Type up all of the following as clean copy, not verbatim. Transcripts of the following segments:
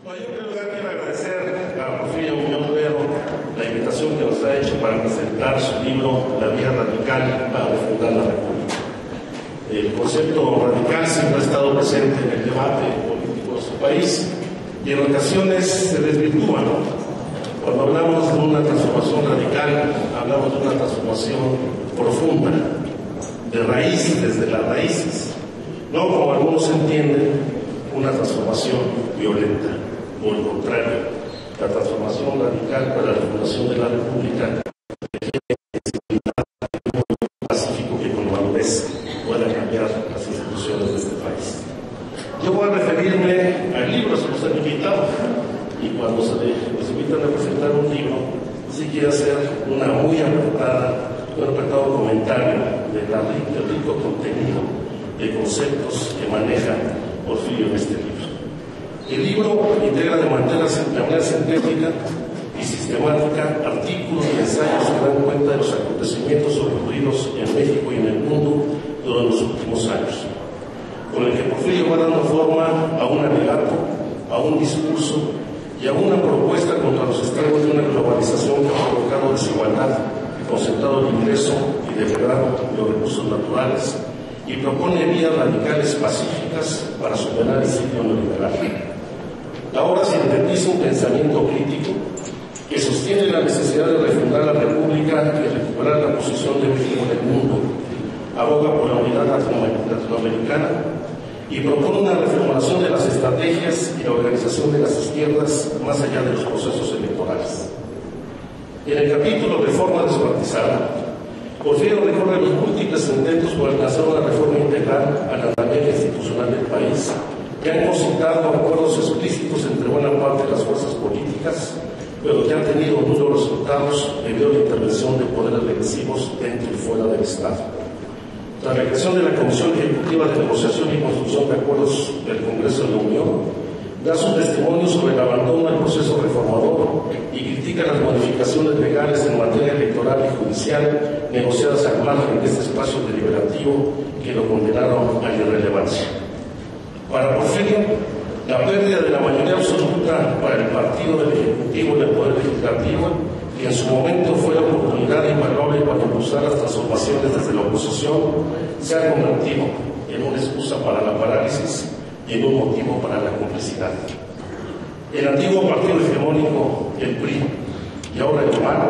Bueno, yo en primer lugar quiero agradecer a Porfirio Muñoz Ledo la invitación que nos ha hecho para presentar su libro La Vía Radical para refundar la República. El concepto radical siempre ha estado presente en el debate político de nuestro país y en ocasiones se desvirtúa, ¿no? Cuando hablamos de una transformación radical, hablamos de una transformación profunda, de raíz, desde las raíces, no como algunos entienden, una transformación violenta. Por el contrario, la transformación radical para la refundación de la República pacífico que con madurez pueda cambiar las instituciones de este país. Yo voy a referirme al libro, se nos han invitado, y cuando nos invitan a presentar un libro, sí quiero hacer un apretado comentario del rico contenido de conceptos que maneja Porfirio en este libro. El libro integra de manera sintética y sistemática artículos y ensayos que dan cuenta de los acontecimientos ocurridos en México y en el mundo durante los últimos años, con el que Porfirio va dando forma a un alegato, a un discurso y a una propuesta contra los estragos de una globalización que ha provocado desigualdad, concentrado el ingreso y degradado los recursos naturales, y propone vías radicales pacíficas para superar el ciclo neoliberal. La obra sintetiza un pensamiento crítico que sostiene la necesidad de refundar la República y recuperar la posición de México en el mundo, aboga por la unidad latinoamericana y propone una reformulación de las estrategias y la organización de las izquierdas más allá de los procesos electorales. En el capítulo Reforma descuartizada, Porfirio recorre los múltiples intentos por alcanzar una reforma integral a la andamiaje institucional del país, que han concitado acuerdos explícitos entre buena parte de las fuerzas políticas, pero que han tenido nulos resultados debido a la intervención de poderes represivos dentro y fuera del Estado. La creación de la Comisión Ejecutiva de Negociación y Construcción de Acuerdos del Congreso de la Unión da su testimonio sobre el abandono del proceso reformador y critica las modificaciones legales en materia electoral y judicial negociadas al margen de este espacio deliberativo que lo condenaron a la irrelevancia. Para Porfirio, la pérdida de la mayoría absoluta para el partido del Ejecutivo y del Poder Legislativo, que en su momento fue la oportunidad invaluable para impulsar las transformaciones desde la oposición, se ha convertido en una excusa para la parálisis y en un motivo para la complicidad. El antiguo partido hegemónico, el PRI, y ahora el PAN,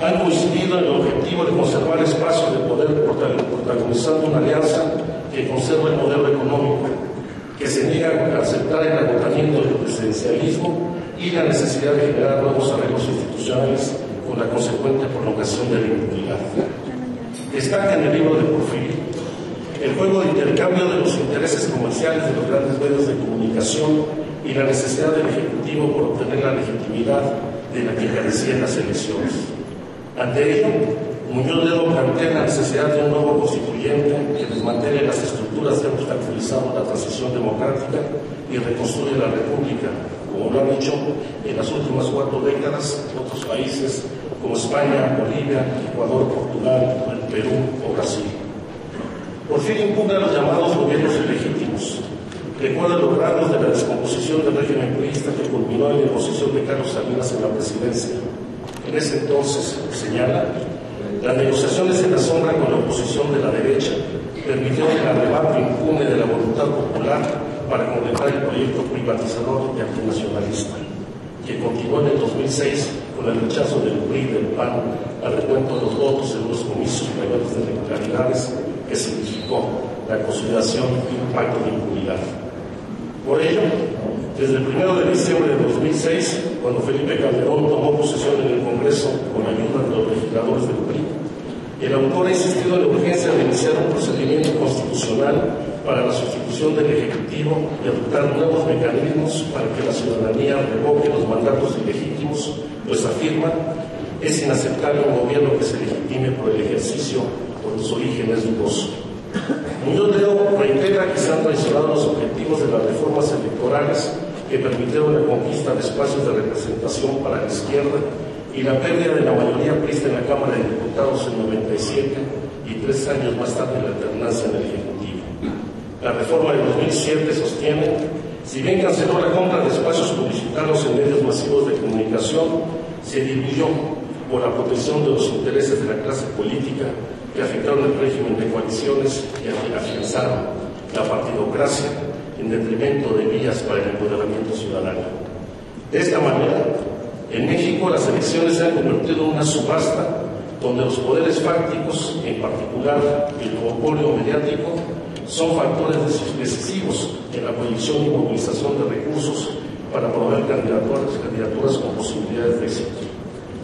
han coincidido en el objetivo de conservar espacios de poder protagonizando una alianza que conserva el modelo económico, que se niega a aceptar el agotamiento del presidencialismo y la necesidad de generar nuevos arreglos institucionales con la consecuente prolongación de la impunidad. Destaca en el libro de Porfirio el juego de intercambio de los intereses comerciales de los grandes medios de comunicación y la necesidad del Ejecutivo por obtener la legitimidad de la que carecía en las elecciones. Ante ello, Muñoz Ledo plantea la necesidad de un nuevo constituyente que desmantele las estructuras que han obstaculizado la transición democrática y reconstruye la República, como lo han hecho en las últimas 4 décadas otros países como España, Bolivia, Ecuador, Portugal, Perú o Brasil. Porfirio impugna los llamados gobiernos ilegítimos. Recuerda los grados de la descomposición del régimen priista que culminó en la imposición de Carlos Salinas en la presidencia. En ese entonces, señala, las negociaciones en la sombra con la oposición de la derecha permitieron el arrebato impune de la voluntad popular para completar el proyecto privatizador y antinacionalista, que continuó en el 2006 con el rechazo del PRI y del PAN al recuento de los votos en unos comicios previos de irregularidades que significó la consolidación y un pacto de impunidad. Por ello, desde el 1 de diciembre de 2006, cuando Felipe Calderón tomó posesión en el Congreso con la ayuda de los legisladores del PRI, el autor ha insistido en la urgencia de iniciar un procedimiento constitucional para la sustitución del Ejecutivo y adoptar nuevos mecanismos para que la ciudadanía revoque los mandatos ilegítimos, pues afirma, es inaceptable un gobierno que se legitime por el ejercicio por los orígenes dudosos. Muñoz Ledo reitera que se han traicionado los objetivos de las reformas electorales que permitieron la conquista de espacios de representación para la izquierda y la pérdida de la mayoría priista en la Cámara de Diputados en 97 y 3 años más tarde la alternancia en el Ejecutivo. La reforma de 2007 sostiene, si bien canceló la compra de espacios publicitarios dominación se diluyó por la protección de los intereses de la clase política que afectaron el régimen de coaliciones y afianzaron la partidocracia en detrimento de vías para el empoderamiento ciudadano. De esta manera, en México las elecciones se han convertido en una subasta donde los poderes fácticos, en particular el monopolio mediático, son factores decisivos en la proyección y movilización de recursos para promover candidaturas con posibilidades de éxito.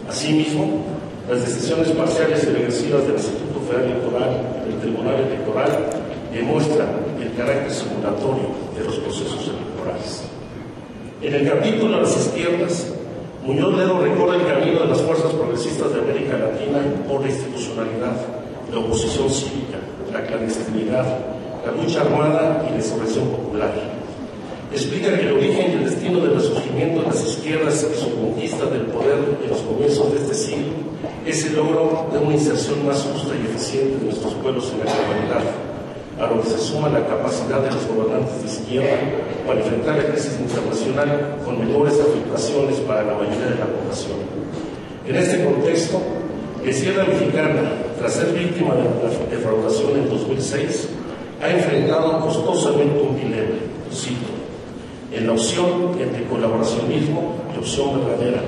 Asimismo, las decisiones parciales y regresivas del Instituto Federal Electoral y del Tribunal Electoral demuestran el carácter simulatorio de los procesos electorales. En el capítulo de las izquierdas, Muñoz Ledo recorre el camino de las fuerzas progresistas de América Latina por la institucionalidad, la oposición cívica, la clandestinidad, la lucha armada y la insurrección popular. Explica que el origen y el destino del resurgimiento de las izquierdas y su conquista del poder en los comienzos de este siglo es el logro de una inserción más justa y eficiente de nuestros pueblos en la globalidad, a lo que se suma la capacidad de los gobernantes de izquierda para enfrentar la crisis internacional con menores afectaciones para la mayoría de la población. En este contexto, la izquierda mexicana, tras ser víctima de la defraudación en 2006, ha enfrentado costosamente un dilema, cito, en la opción entre colaboracionismo y opción verdadera,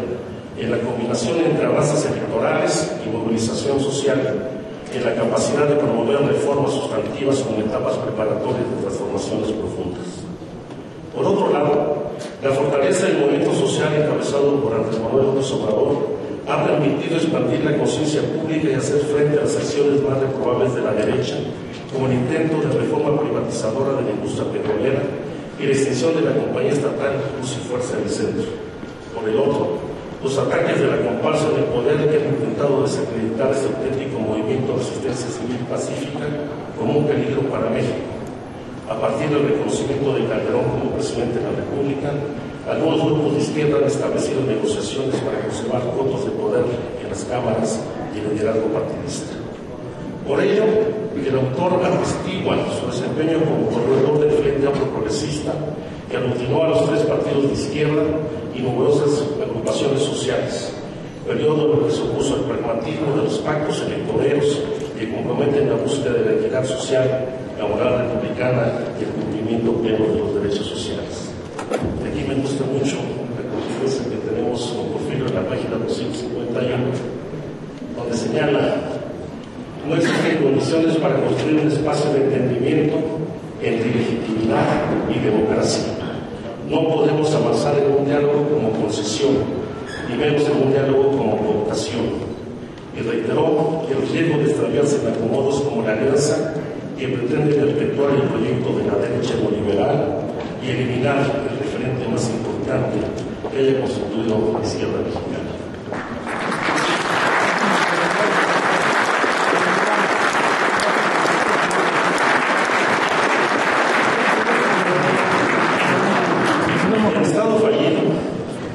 en la combinación entre avances electorales y movilización social, en la capacidad de promover reformas sustantivas con etapas preparatorias de transformaciones profundas. Por otro lado, la fortaleza del movimiento social encabezado por Andrés Manuel López Obrador ha permitido expandir la conciencia pública y hacer frente a las acciones más reprobables de la derecha, como el intento de reforma privatizadora de la industria petrolera y la extinción de la compañía estatal Luz y Fuerza del Centro. Por el otro, los ataques de la comparsa en el poder que han intentado desacreditar este auténtico movimiento de resistencia civil pacífica como un peligro para México. A partir del reconocimiento de Calderón como presidente de la República, algunos grupos de izquierda han establecido negociaciones para conservar votos de poder en las cámaras y el liderazgo partidista. Por ello, el autor atestigua su desempeño como corredor del Frente Amplio Progresista, que aglutinó a los tres partidos de izquierda y numerosas agrupaciones sociales, periodo en el que se opuso al pragmatismo de los pactos electoreros que comprometen la búsqueda de la equidad social, la moral republicana y el cumplimiento pleno de los derechos sociales. Aquí me gusta mucho la conferencia que tenemos con Porfirio en la página 251, donde señala: no existen condiciones para construir un espacio de entendimiento entre legitimidad y democracia. No podemos avanzar en un diálogo como concesión, ni menos en un diálogo como cooptación. Y reiteró que el riesgo de extraviarse en acomodos como la alianza que pretende perpetuar el proyecto de la derecha neoliberal y eliminar el referente más importante que haya constituido la izquierda mexicana. El Estado fallido,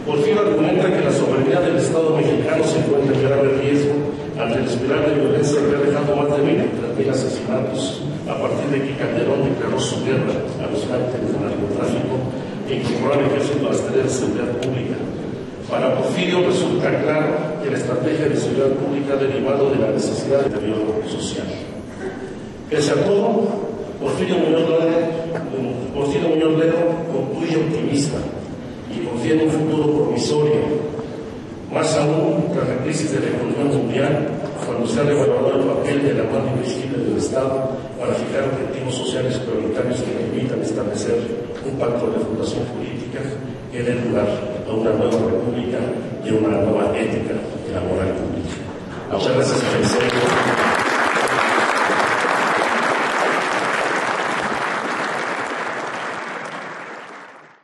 Porfirio argumenta que la soberanía del Estado mexicano se encuentra en grave riesgo ante la espiral de violencia que ha dejado más de 23,000 asesinatos a partir de que Calderón declaró su guerra a los cárteles del narcotráfico e incorporó al ejército a las tareas de seguridad pública. Para Porfirio resulta claro que la estrategia de seguridad pública ha derivado de la necesidad de deterioro social. Pese a todo, Porfirio Muñoz Ledo concluye optimista y confía en un futuro promisorio, más aún tras la crisis de la economía mundial, cuando se ha revaluado el papel de la mano invisible del Estado para fijar objetivos sociales prioritarios que permitan establecer un pacto de fundación política que dé lugar a una nueva república y a una nueva ética de la moral pública. Muchas gracias,